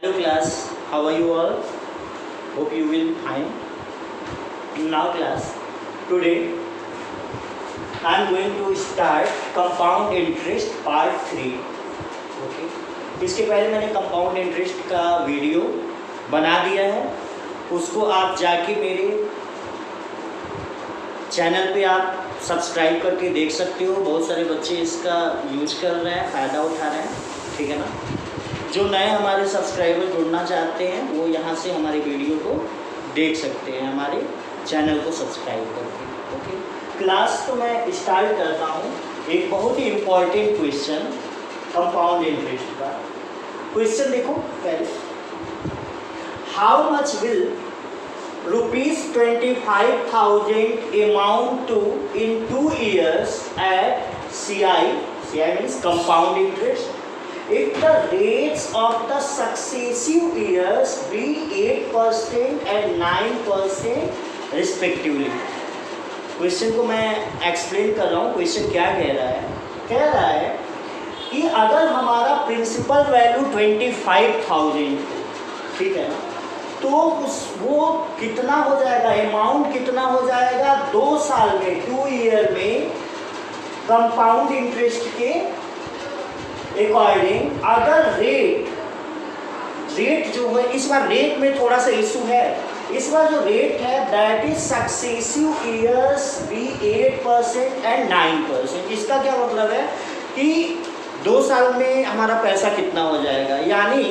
Hello class, how are you all? Hope you will fine. Now class, today I am going to start compound interest part 3. Okay. इसके पहले मैंने compound interest का video बना दिया है, उसको आप जाके मेरे चैनल पे आप सब्सक्राइब करके देख सकते हो। बहुत सारे बच्चे इसका यूज कर रहे हैं, फ़ायदा उठा रहे हैं, ठीक है ना। जो नए हमारे सब्सक्राइबर जुड़ना चाहते हैं वो यहाँ से हमारे वीडियो को देख सकते हैं, हमारे चैनल को सब्सक्राइब करके। ओके क्लास, तो मैं स्टार्ट करता हूँ एक बहुत ही इम्पॉर्टेंट क्वेश्चन कंपाउंड इंटरेस्ट का। क्वेश्चन देखो पहले, how much will ₹25,000 amount to in 2 years at CI means compound interest if the rates of the successive years be 8% and 9% respectively। Question को मैं एक्सप्लेन कर रहा हूँ। क्वेश्चन क्या कह रहा है? कह रहा है कि अगर हमारा प्रिंसिपल वैल्यू 25,000, ठीक है ना, तो वो कितना हो जाएगा, अमाउंट कितना हो जाएगा 2 साल में, 2 ईयर में कंपाउंड इंटरेस्ट के अकॉर्डिंग। अगर रेट जो है, इस बार रेट में थोड़ा सा इशू है। इस बार जो रेट है दैट इज सक्सेसिव ईयर्स भी 8% एंड 9%। इसका क्या मतलब है कि 2 साल में हमारा पैसा कितना हो जाएगा, यानी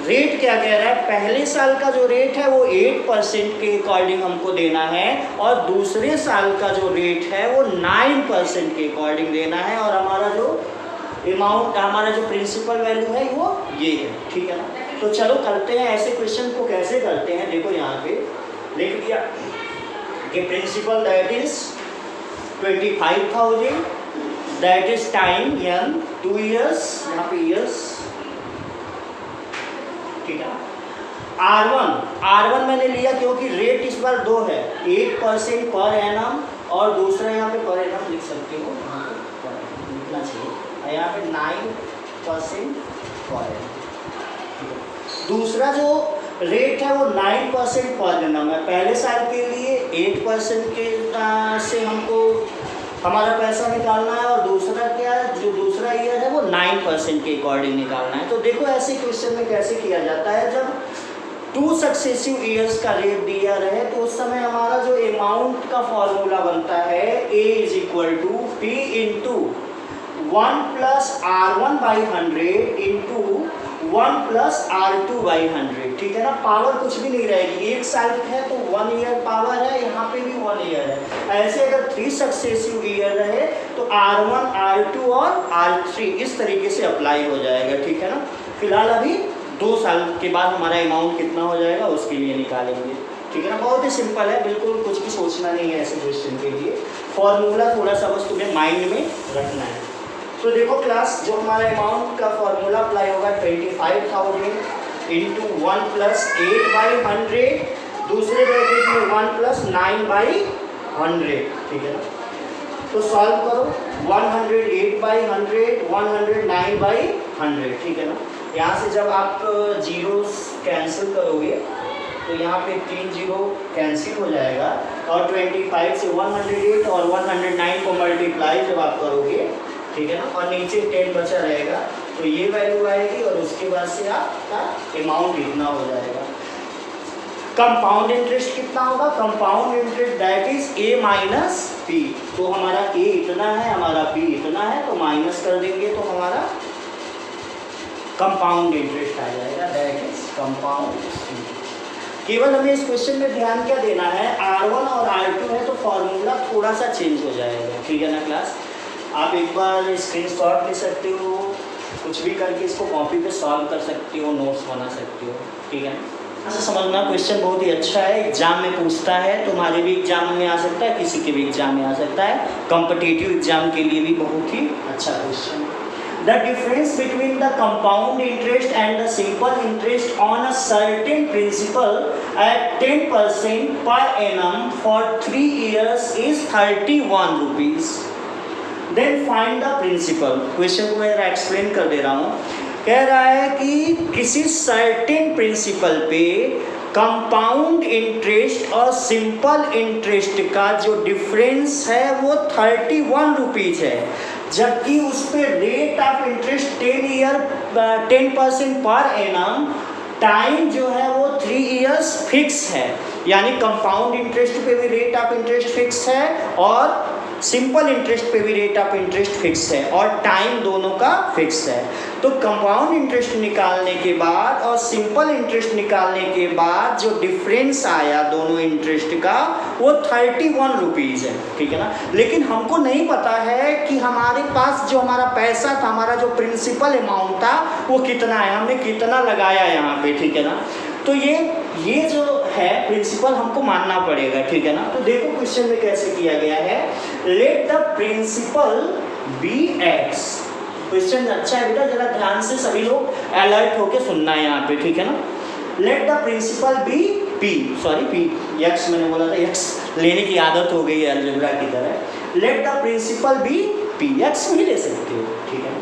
रेट क्या कह रहा है, पहले साल का जो रेट है वो 8% के अकॉर्डिंग हमको देना है और दूसरे साल का जो रेट है वो 9% के अकॉर्डिंग देना है, और हमारा जो अमाउंट, हमारा जो प्रिंसिपल वैल्यू है वो ये है, ठीक है ना। तो चलो करते हैं ऐसे क्वेश्चन को। कैसे करते हैं, देखो यहाँ पे लिख दिया कि principal that is 25,000, that is time n 2 years, यहाँ पे ईयर्स, ठीक है। R1 मैंने लिया क्योंकि रेट इस बार 2 है, 8% पर एनम, और दूसरा यहाँ पे पर एनम लिख सकते हो, लिखना चाहिए, और यहाँ पे 9% पर एनम। दूसरा जो रेट है वो 9% पर एनम है। पहले साल के लिए 8% के से हमको हमारा पैसा निकालना है, और दूसरा क्या, जो दूसरा ईयर है वो 9% के अकॉर्डिंग निकालना है। तो देखो ऐसे क्वेश्चन में कैसे किया जाता है, जब 2 सक्सेसिव ईयर्स का रेट दिया रहे तो उस समय हमारा जो अमाउंट का फॉर्मूला बनता है A = P × 1 + R1/100 × 1 + R2/100, ठीक है ना। पावर कुछ भी नहीं रहेगी, 1 साल है तो 1 ईयर पावर है, यहाँ पे भी 1 ईयर है। ऐसे अगर 3 सक्सेसिव ईयर रहे तो R1, R2 और R3 इस तरीके से अप्लाई हो जाएगा, ठीक है ना। फिलहाल अभी 2 साल के बाद हमारा अमाउंट कितना हो जाएगा उसके लिए निकालेंगे, ठीक है ना। बहुत ही सिंपल है, बिल्कुल कुछ भी सोचना नहीं है ऐसे क्वेश्चन के लिए। फॉर्मूला थोड़ा सा बस तुम्हें माइंड में रखना है। तो देखो क्लास, जो हमारा अमाउंट का फॉर्मूला अप्लाई होगा 25,000 × 1 + 8/100, दूसरे ब्रैकेट में 1 + 9/100, ठीक है ना। तो सॉल्व करो, 108/100, 109/100, ठीक है ना। यहाँ से जब आप जीरोस कैंसिल करोगे तो यहाँ पे 3 जीरो कैंसिल हो जाएगा, और 25 से 108 और 109 को मल्टीप्लाई जब आप करोगे, ठीक है ना, और नीचे 10 बचा रहेगा, तो ये वैल्यू आएगी, और उसके बाद से आपका अमाउंट इतना हो जाएगा। कंपाउंड इंटरेस्ट कितना होगा, compound interest that is A - P। तो हमारा A इतना है, हमारा B इतना है, तो माइनस कर देंगे तो हमारा कंपाउंड इंटरेस्ट आ जाएगा, दैट इज कंपाउंड। केवल हमें इस क्वेश्चन में ध्यान क्या देना है, R1 और R2 है तो फॉर्मूला थोड़ा सा चेंज हो जाएगा, ठीक है ना क्लास। आप एक बार स्क्रीनशॉट ले सकते हो, कुछ भी करके इसको कॉपी पे सॉल्व कर सकते हो, नोट्स बना सकते हो, ठीक है ना। ऐसा समझना, क्वेश्चन बहुत ही अच्छा है, एग्जाम में पूछता है, तुम्हारे भी एग्जाम में आ सकता है, किसी के भी एग्जाम में आ सकता है, कॉम्पिटिटिव एग्जाम के लिए भी बहुत ही अच्छा क्वेश्चन है। The difference between the compound interest and the simple interest on a certain principal at 10% per annum for 3 years is 31 rupees. Then find the principal। Question को मैं एक्सप्लेन कर दे रहा हूँ। कह रहा है कि किसी सर्टेन प्रिंसिपल पे कंपाउंड इंटरेस्ट और सिंपल इंटरेस्ट का जो डिफरेंस है वो 31 रुपीज़ है, जबकि उस पर rate of interest 10% per annum, time जो है वो 3 इयर्स फिक्स है। यानी कंपाउंड इंटरेस्ट पे भी रेट ऑफ इंटरेस्ट फिक्स है और सिंपल इंटरेस्ट पे भी रेट ऑफ इंटरेस्ट फिक्स है और टाइम दोनों का फिक्स है। तो कंपाउंड इंटरेस्ट निकालने के बाद और सिंपल इंटरेस्ट निकालने के बाद जो डिफरेंस आया दोनों इंटरेस्ट का वो 31 रुपीज़ है, ठीक है ना। लेकिन हमको नहीं पता है कि हमारे पास जो हमारा पैसा था, हमारा जो प्रिंसिपल अमाउंट था वो कितना है, हमने कितना लगाया यहाँ पे, ठीक है ना। तो ये जो है प्रिंसिपल हमको मानना पड़ेगा, ठीक है ना। तो देखो क्वेश्चन में कैसे किया गया है, let the principal be X. Question अच्छा है बेटा, जरा ध्यान से सभी लोग अलर्ट होके सुनना है यहाँ पे, ठीक है ना। Let the principal be P X, मैंने बोला था एक्स लेने की आदत हो गई है अलजेब्रा की तरह। Let the principal be P X भी ले सकते हो, ठीक है।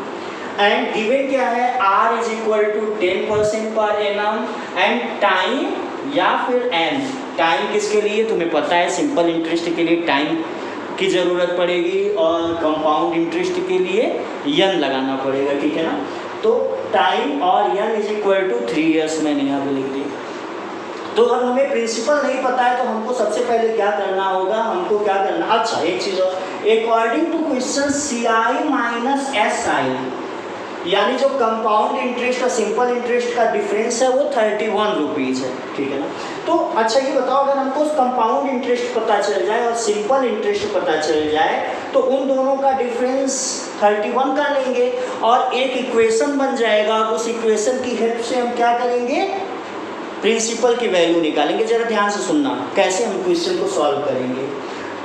एंड गिवन क्या है, R is equal to 10% per annum and time या फिर एन। टाइम किसके लिए तुम्हें पता है, सिंपल इंटरेस्ट के लिए टाइम की ज़रूरत पड़ेगी और कंपाउंड इंटरेस्ट के लिए यन लगाना पड़ेगा, ठीक है ना। तो टाइम और यन इज इक्वल टू 3 इयर्स मैंने यहाँ पे लिख दिया। तो अब हमें प्रिंसिपल नहीं पता है तो हमको सबसे पहले क्या करना होगा, हमको क्या करना, अच्छा एक चीज़ और, according to question CI minus SI, यानी जो कंपाउंड इंटरेस्ट और सिंपल इंटरेस्ट का डिफरेंस है वो 31 रुपीज़ है, ठीक है ना। तो अच्छा ये बताओ, अगर हमको कंपाउंड इंटरेस्ट पता चल जाए और सिंपल इंटरेस्ट पता चल जाए तो उन दोनों का डिफरेंस 31 कर लेंगे और एक इक्वेशन बन जाएगा। उस इक्वेशन की हेल्प से हम क्या करेंगे, प्रिंसिपल की वैल्यू निकालेंगे। जरा ध्यान से सुनना कैसे हम क्वेश्चन को सॉल्व करेंगे।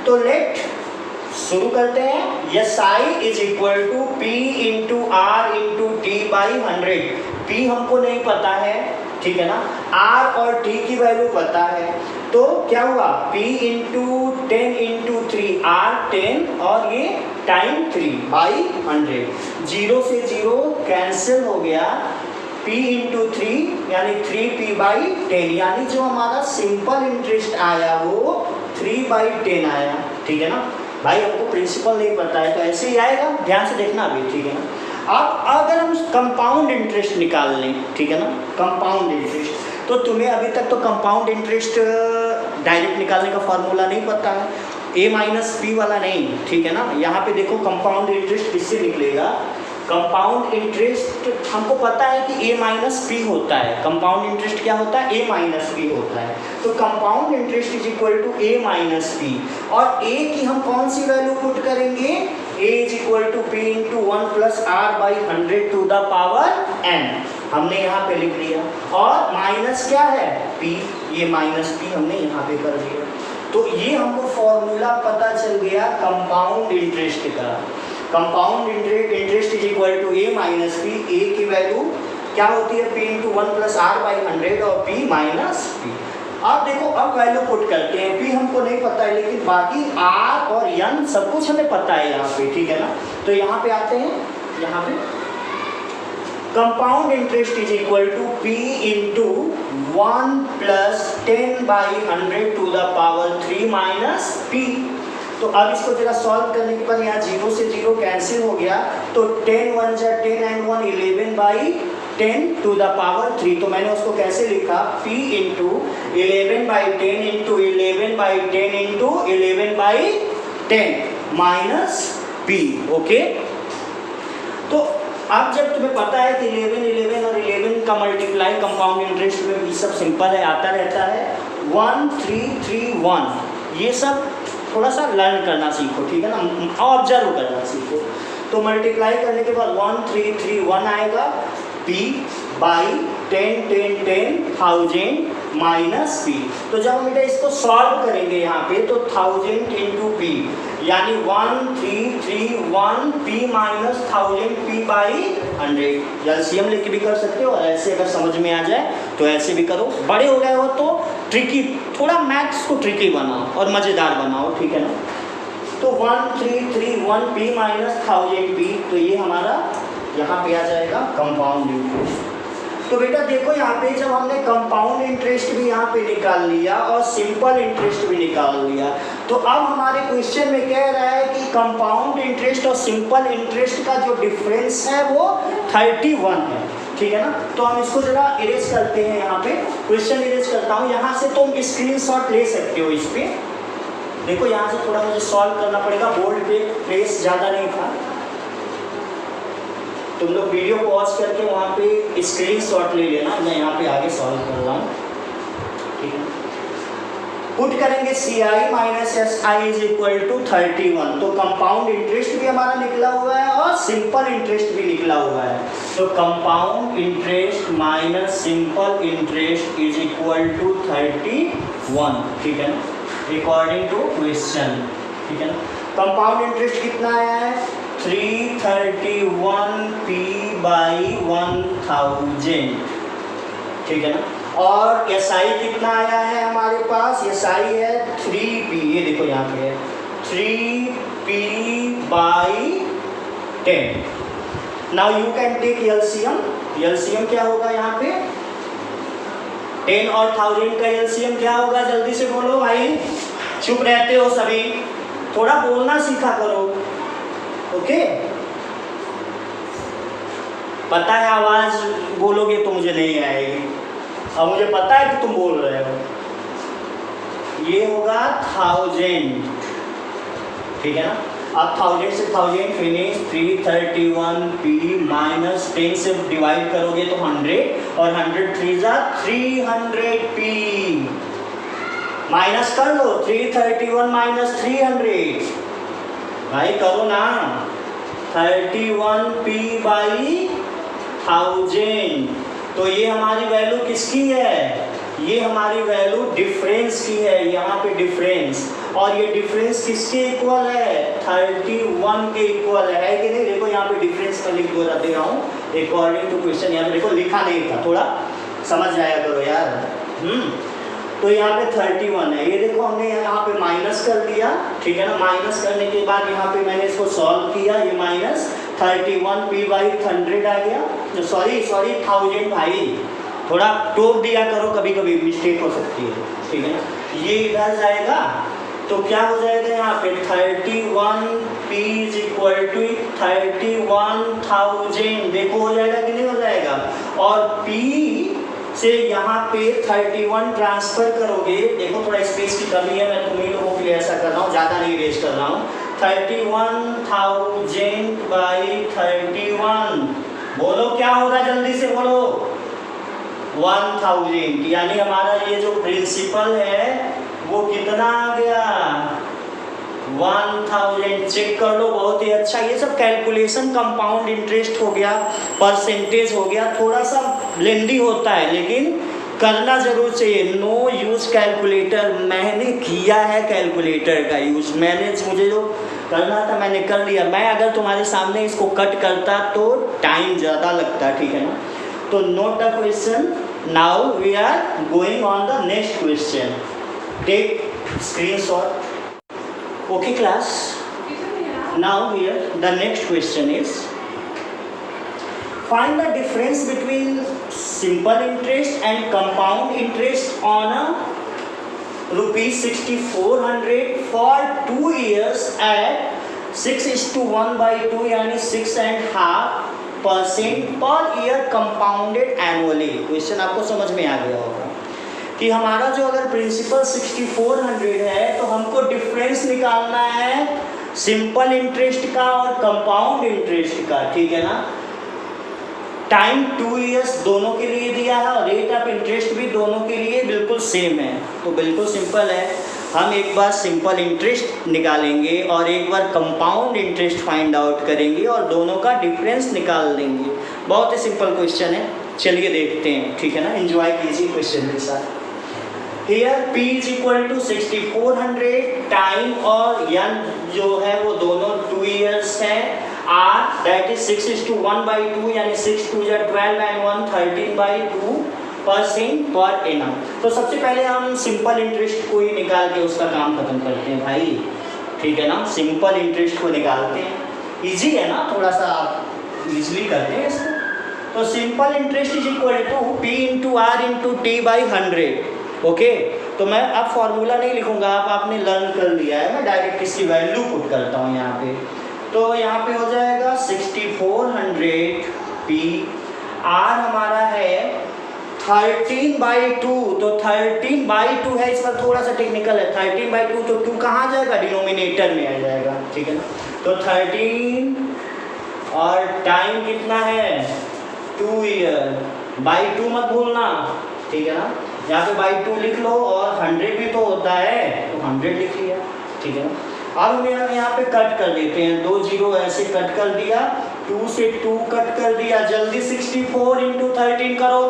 तो लेट शुरू करते हैं। S I is equal to P into R into T by 100। P हमको नहीं पता है, ठीक है ना, आर और टी की वैल्यू पता है। तो क्या हुआ, p इंटू 10 इंटू 3, आर 10 और ये टाइम 3 बाई 100। 0 से 0 कैंसिल हो गया, p इंटू 3 यानी 3p बाई 10, यानी जो हमारा सिंपल इंटरेस्ट आया वो 3/10 आया, ठीक है ना। भाई हमको प्रिंसिपल नहीं पता है तो ऐसे ही आएगा, ध्यान से देखना अभी, ठीक है ना। अब अगर हम कंपाउंड इंटरेस्ट निकाल लें, ठीक है ना, कंपाउंड इंटरेस्ट, तो तुम्हें अभी तक तो कंपाउंड इंटरेस्ट डायरेक्ट निकालने का फॉर्मूला नहीं पता है, a माइनस पी वाला नहीं, ठीक है ना। यहाँ पे देखो कंपाउंड इंटरेस्ट किससे निकलेगा, कंपाउंड इंटरेस्ट हमको पता है कि a माइनस पी होता है। कंपाउंड इंटरेस्ट क्या होता है, a माइनस पी होता है। तो compound interest is equal to a minus P, और a की हम कौन सी वैल्यू पुट करेंगे, a is equal to P into 1 plus R by 100 to the power n, हमने यहाँ पे लिख लिया। और माइनस क्या है, p, ये माइनस p हमने यहाँ पे कर दिया। तो ये हमको फॉर्मूला पता चल गया कंपाउंड इंटरेस्ट का। Compound interest is equal to a minus P, a की वैल्यू क्या होती है, p into 1 plus R by 100 और p माइनस पी। अब देखो अब वैल्यू पुट करते हैं, p हमको नहीं पता है लेकिन बाकी r और n सब कुछ हमें पता है यहाँ पे, ठीक है ना। तो यहाँ पे आते हैं, यहाँ पे compound interest is equal to p into 1 plus 10 by 100 to the power 3 minus p। तो अब इसको जरा सॉल्व करने के बाद यहाँ 0 से 0 कैंसिल हो गया, तो 10 1 जा 10 and 1 11 by 10 to the power 3। तो मैंने उसको कैसे लिखा, p into 11 by 10 into 11 by 10 into 11 by 10 minus p, okay. तो अब जब तुम्हें पता है कि 11 और 11 का मल्टीप्लाई कंपाउंड इंटरेस्ट में ये सब सिंपल है, आता रहता है 1 3 3 1, ये सब थोड़ा सा लर्न करना सीखो, ठीक है ना, ऑब्जर्व करना सीखो। तो मल्टीप्लाई करने के बाद 1 3 3 1 आएगा, p बाई 10 10 10 1000 माइनस p। तो जब हम बेटा इसको सॉल्व करेंगे यहाँ पे तो 1000 इंटू पी, यानी 1 3 3 1 p minus 1000 p by 100। LCM लेके भी कर सकते हो, ऐसे अगर समझ में आ जाए तो ऐसे भी करो। बड़े हो गए हो तो ट्रिकी, थोड़ा मैथ्स को ट्रिकी बनाओ और मज़ेदार बनाओ, ठीक है ना। तो 1 3 3 1 p माइनस 1000 p, तो ये हमारा यहाँ पे आ जाएगा कंपाउंड इंटरेस्ट। तो बेटा देखो यहाँ पे जब हमने कंपाउंड इंटरेस्ट भी यहाँ पे निकाल लिया और सिंपल इंटरेस्ट भी निकाल लिया, तो अब हमारे क्वेश्चन में कह रहा है कि कंपाउंड इंटरेस्ट और सिंपल इंटरेस्ट का जो डिफरेंस है वो 31 है, ठीक है ना। तो हम इसको जरा इरेज करते हैं, यहाँ पे क्वेश्चन इरेज करता हूँ। यहाँ से तुम स्क्रीनशॉट ले सकते हो इस पे। देखो यहाँ से थोड़ा मुझे सॉल्व करना पड़ेगा, बोर्ड पे प्लेस ज़्यादा नहीं था। तुम लोग वीडियो पॉज करके वहाँ पे स्क्रीनशॉट ले लेना, मैं यहाँ पे आगे सॉल्व कर रहा हूँ, ठीक है। पुट करेंगे CI minus SI is equal to 31। तो कंपाउंड इंटरेस्ट भी हमारा निकला हुआ है और सिंपल इंटरेस्ट भी निकला हुआ है। तो compound interest minus simple interest is equal to 31, ठीक है ना, अकॉर्डिंग टू क्वेश्चन, ठीक है ना। कंपाउंड इंटरेस्ट कितना आया है 331p बाई 1000, ठीक है ना। और SI कितना आया है हमारे पास, SI है 3p, ये देखो यहाँ पे है 3p by 10। Now you can take LCM। LCM क्या होगा यहाँ पे, 10 और 1000 का LCM क्या होगा, जल्दी से बोलो भाई, चुप रहते हो सभी, थोड़ा बोलना सीखा करो, ओके। पता है आवाज बोलोगे तो मुझे नहीं आएगी, और मुझे पता है कि तुम बोल रहे हो। ये होगा 1000, ठीक है ना। अब 1000 से 1000 फिनिश, 331p माइनस 10 से डिवाइड करोगे तो 100, और 100 3 300p, माइनस कर लो 331 माइनस 300, भाई करो ना, 31p बाई 1000। तो ये हमारी वैल्यू किसकी है, ये हमारी वैल्यू डिफरेंस की है, यहाँ पे डिफरेंस, और ये डिफरेंस किसके इक्वल है, 31 के इक्वल है कि नहीं। देखो यहाँ पे डिफरेंस का लिख दे रहा हूँ अकॉर्डिंग टू क्वेश्चन, यहाँ पे देखो लिखा नहीं था, थोड़ा समझ जाया करो यार। तो यहाँ पे 31 है, ये देखो हमने यहाँ पे माइनस कर दिया, ठीक है ना। माइनस करने के बाद यहाँ पे मैंने इसको सॉल्व किया, ये माइनस 31p बाई 100 आ गया, सॉरी 1000 भाई, थोड़ा टोक दिया करो, कभी कभी मिस्टेक हो सकती है, ठीक है ना। ये इधर जाएगा तो क्या हो जाएगा यहाँ पे 31p इज इक्वल टू 31,000, देखो हो जाएगा कि नहीं हो जाएगा। और p से यहाँ पे 31 ट्रांसफर करोगे, देखो थोड़ा स्पेस की कमी है, मैं तुम्हीं लोगों के लिए ऐसा कर रहा हूँ, ज़्यादा नहीं रेस्ट कर रहा हूँ। 31,000 बाई 31, बोलो क्या होगा, जल्दी से बोलो, 1000, यानी हमारा ये जो प्रिंसिपल है वो कितना आ गया, 1000। चेक कर लो, बहुत ही अच्छा। ये सब कैलकुलेशन कंपाउंड इंटरेस्ट हो गया, परसेंटेज हो गया, थोड़ा सा लेंदी होता है लेकिन करना जरूर चाहिए। नो यूज कैलकुलेटर, मैंने किया है कैलकुलेटर का यूज, मुझे जो करना था मैंने कर लिया। मैं अगर तुम्हारे सामने इसको कट करता तो टाइम ज़्यादा लगता, ठीक है ना। तो note the question, now we are going on the next question, take screenshot. Okay class, now here the next question is, find the difference between simple interest and compound interest on a rupees 6400 for 2 years at 6:1/2 यानी 6.5% per year compounded annually। Question आपको समझ में आ गया होगा कि हमारा जो अगर प्रिंसिपल 6400 है तो हमको डिफरेंस निकालना है सिंपल इंटरेस्ट का और कंपाउंड इंटरेस्ट का, ठीक है ना। टाइम 2 इयर्स दोनों के लिए दिया है और रेट ऑफ इंटरेस्ट भी दोनों के लिए बिल्कुल सेम है। तो बिल्कुल सिंपल है, हम एक बार सिंपल इंटरेस्ट निकालेंगे और एक बार कंपाउंड इंटरेस्ट फाइंड आउट करेंगे और दोनों का डिफरेंस निकाल देंगे। बहुत ही सिंपल क्वेश्चन है, चलिए देखते हैं, ठीक है ना। एंजॉय कीजिए क्वेश्चन के साथ। Here P is equal to 6400, time और n जो है वो दोनों 2 years है, R that is 6:1/2 यानी 6 2 12 and 1 13/2% per annum। तो सबसे पहले हम सिंपल इंटरेस्ट को ही निकाल के उसका काम खत्म करते हैं भाई, ठीक है ना। सिंपल इंटरेस्ट को निकालते हैं, इजी है ना, थोड़ा सा इजली करते हैं इसको। तो simple interest is equal to P into R into T by 100। Okay, तो मैं अब फॉर्मूला नहीं लिखूंगा, आप आपने लर्न कर लिया है, मैं डायरेक्ट इसकी वैल्यू पुट करता हूँ यहाँ पे। तो यहाँ पे हो जाएगा 6400 पी, आर हमारा है 13/2, तो 13/2 है, इस पर थोड़ा सा टेक्निकल है। 13/2 तो 2 कहाँ जाएगा, डिनोमिनेटर में आ जाएगा, ठीक है ना। तो 13 और टाइम कितना है 2 ईयर, बाई 2 मत भूलना, ठीक है ना। यहाँ पे बाई 2 लिख लो, और 100 भी तो होता है तो 100 लिख लिया, ठीक है ना। अब हम यहाँ पे कट कर देते हैं, 2 0 ऐसे कट कर दिया, 2 से 2 कट कर दिया, जल्दी 64 इंटू 13 करो,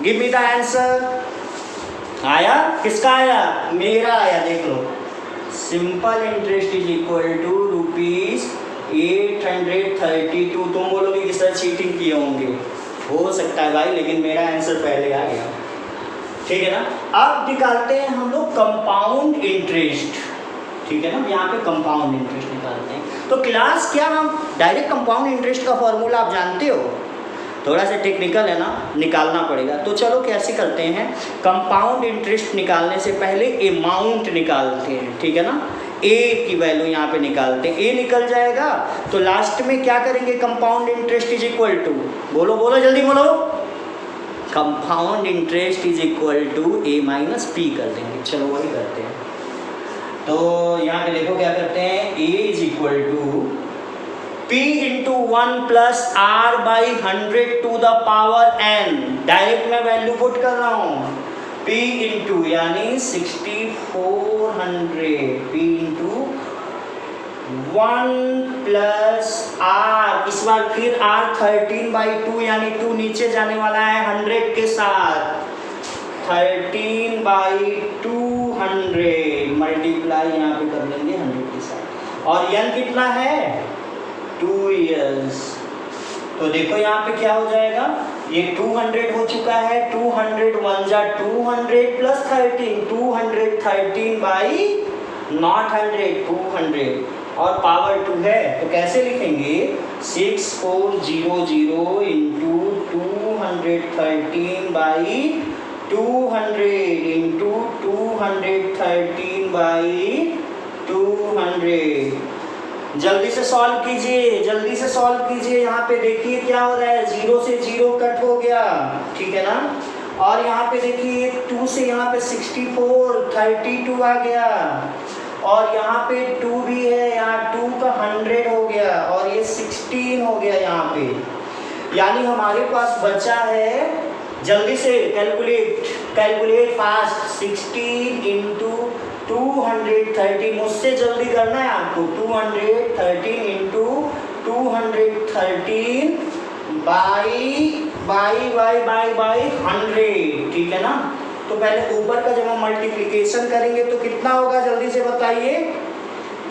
गिव मी द आंसर। आया, किसका आया, मेरा आया, देख लो। Simple interest is equal to ₹832। तुम बोलोगे किस तरह चीटिंग किए होंगे, हो सकता है भाई, लेकिन मेरा आंसर पहले आ गया, ठीक है ना। अब निकालते हैं हम लोग कंपाउंड इंटरेस्ट, ठीक है ना। यहाँ पे कंपाउंड इंटरेस्ट निकालते हैं। तो क्लास क्या, हम डायरेक्ट कंपाउंड इंटरेस्ट का फॉर्मूला आप जानते हो, थोड़ा सा टेक्निकल है ना, निकालना पड़ेगा। तो चलो कैसे करते हैं, कंपाउंड इंटरेस्ट निकालने से पहले अमाउंट निकालते हैं, ठीक है ना। ए की वैल्यू यहाँ पे निकालते हैं, ए निकल जाएगा तो लास्ट में क्या करेंगे, compound interest is equal to, बोलो बोलो जल्दी बोलो, compound interest is equal to A minus P कर देंगे। चलो वही करते हैं। तो यहाँ पे देखो क्या करते हैं, A is equal to P into 1 plus R by 100 to the power n, direct मैं वैल्यू पुट कर रहा हूँ, P इंटू यानी 6400, P इंटू 1 प्लस आर, इस बार फिर R 13/2 यानी 2 नीचे जाने वाला है 100 के साथ, 13/200 मल्टीप्लाई यहाँ पे कर लेंगे 100 के साथ, और n कितना है 2 इयर्स। तो देखो यहाँ पे क्या हो जाएगा, ये 200 हो चुका है, 200 1 जा 200 प्लस 13, 213 बाई नॉट 100, 200 और पावर 2 है, तो कैसे लिखेंगे, 6400 इंटू 213 बाई 200 इंटू 213 बाई 200। जल्दी से सॉल्व कीजिए, जल्दी से सॉल्व कीजिए। यहाँ पे देखिए क्या हो रहा है, 0 से 0 कट हो गया, ठीक है ना। और यहाँ पे देखिए 2 से यहाँ पे 64 32 आ गया, और यहाँ पे 2 भी है, यहाँ 2 का 100 हो गया, और ये 16 हो गया यहाँ पे। यानी हमारे पास बचा है, जल्दी से कैलकुलेट फास्ट, 16 इंटू 230, मुझसे जल्दी करना है आपको, 213 इंटू 213 बाई 100, ठीक है ना। तो पहले ऊपर का जब हम मल्टीप्लिकेशन करेंगे तो कितना होगा, जल्दी से बताइए,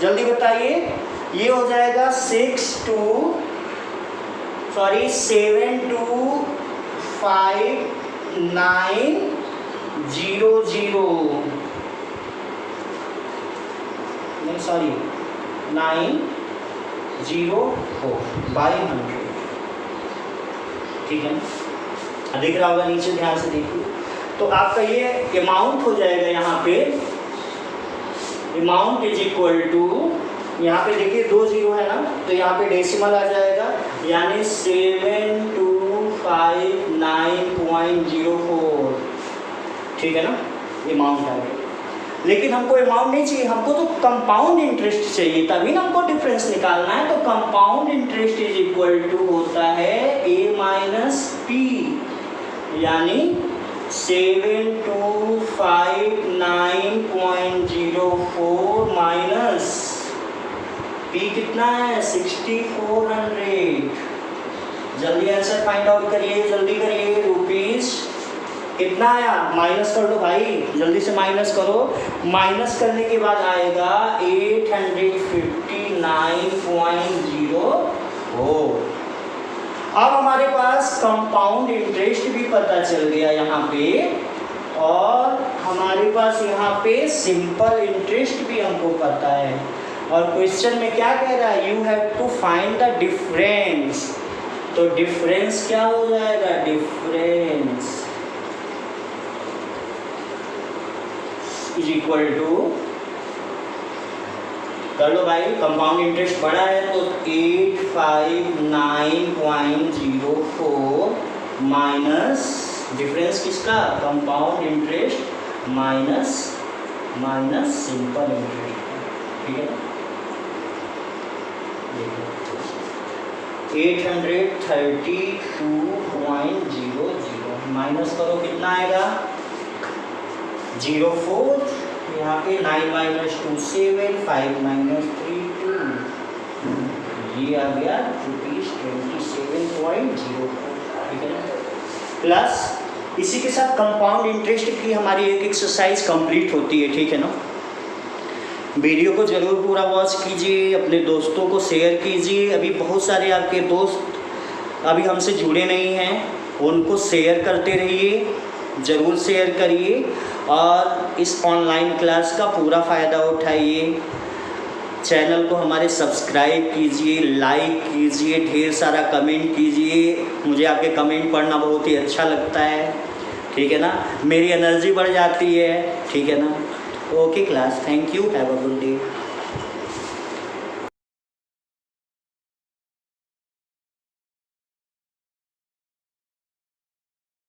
जल्दी बताइए। ये हो जाएगा 7250 नहीं सॉरी 904 बाई 100, ठीक है ना। दिख रहा होगा नीचे, ध्यान से देखिए। तो आपका ये अमाउंट हो जाएगा, यहाँ पे अमाउंट इज इक्वल टू, यहाँ पे देखिए 2 0 है ना, तो यहाँ पे डेसिमल आ जाएगा, यानी 7259.04, ठीक है ना, अमाउंट आ गया। लेकिन हमको अमाउंट नहीं चाहिए, हमको तो कंपाउंड इंटरेस्ट चाहिए, तभी ना हमको डिफरेंस निकालना है। तो compound interest is equal to होता है ए माइनस पी, यानी 7259.04 माइनस पी कितना है 6400। जल्दी आंसर फाइंड आउट करिए, जल्दी करिए। रुपीस कितना आया, माइनस कर लो भाई, जल्दी से माइनस करो। माइनस करने के बाद आएगा 859.04। अब हमारे पास कंपाउंड इंटरेस्ट भी पता चल गया यहाँ पे, और हमारे पास यहाँ पे सिंपल इंटरेस्ट भी हमको पता है। और क्वेश्चन में क्या कह रहा है, you have to find the difference तो डिफरेंस क्या हो जाएगा, डिफरेंस इज इक्वल टू, कर लो भाई, कंपाउंड इंटरेस्ट बढ़ा है तो 859.04 माइनस डिफरेंस किसका, compound interest minus simple interest, ठीक है ना। 832.00 माइनस करो कितना आएगा, 04, यहाँ पे 9 - 2 7, 5 - 3 2, ये आ गया ₹27.04, ठीक है ना। प्लस इसी के साथ कंपाउंड इंटरेस्ट की हमारी एक एक्सरसाइज कंप्लीट होती है, ठीक है ना। वीडियो को ज़रूर पूरा वॉच कीजिए, अपने दोस्तों को शेयर कीजिए। अभी बहुत सारे आपके दोस्त अभी हमसे जुड़े नहीं हैं, उनको शेयर करते रहिए, ज़रूर शेयर करिए और इस ऑनलाइन क्लास का पूरा फ़ायदा उठाइए। चैनल को हमारे सब्सक्राइब कीजिए, लाइक कीजिए, ढेर सारा कमेंट कीजिए, मुझे आपके कमेंट पढ़ना बहुत ही अच्छा लगता है, ठीक है ना, मेरी एनर्जी बढ़ जाती है, ठीक है ना। Okay class, thank you, have a good day.